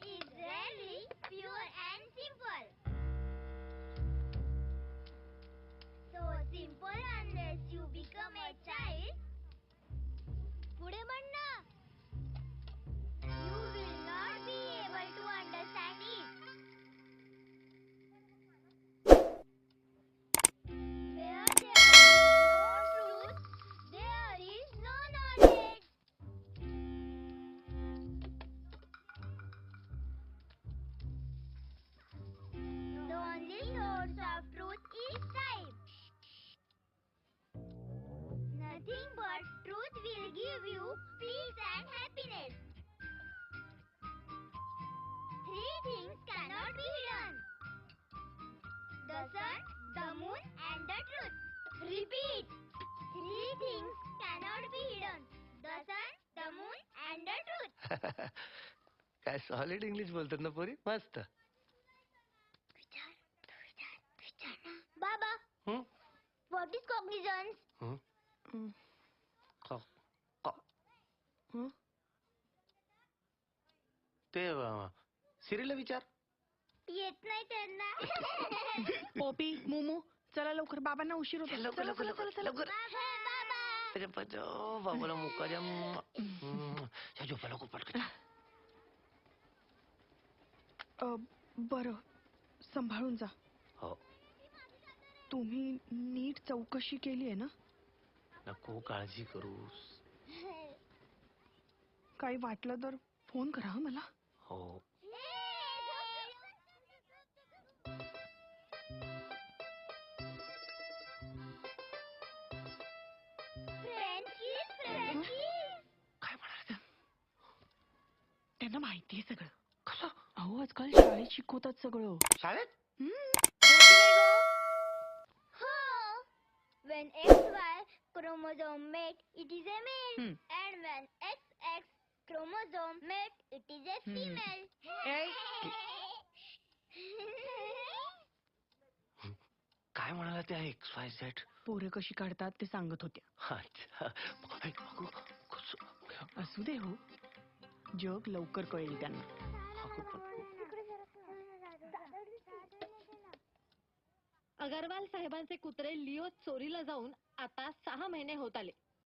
is really pure and simple. So simple unless you become a child. पुढे म्हण ना. You will not be able to understand it. Where there is no truth, there is no knowledge. The only source of truth is time. Nothing but truth will give you peace and happiness. Three things cannot be hidden: the sun, the moon, and the truth. Repeat. Three things cannot be hidden: the sun, the moon, and the truth. काय solid English बोलतात ना पोरी, मस्त. Baba, हं? what is cognizance? हं? हं? ते सिरीला विचार. येत नाही त्यांना. पोपी, मोमो, चला लवकर, बाबांना उशीर होतो. लवकर लवकर लवकर लवकर. बाबा. बाबाला मुका द्या. झोपा लवकर पटकन. बरं, सांभाळून जा. हो. तुम्ही नीट चौकशी केली आहे ना? नको काळजी करूस. काही वाटलं तर फोन करा हं मला. हो. काय म्हणाले? त्यांना माहितीये सगळं. कसं? अहो, आजकाल शाळेत शिकवतात सगळं. शाळेत? When XY chromosome mate, it is a male. And when XX chromosome mate, it is a female. काय म्हणाला त्या XYZ? पोरं कशी काढतात ते सांगत होत्या. अच्छा. असू दे हो, जग लवकर कळेल त्यांना. अगरवाल साहेबांचे कुत्रे लिओ चोरीला जाऊन आता 6 महिने होत आले.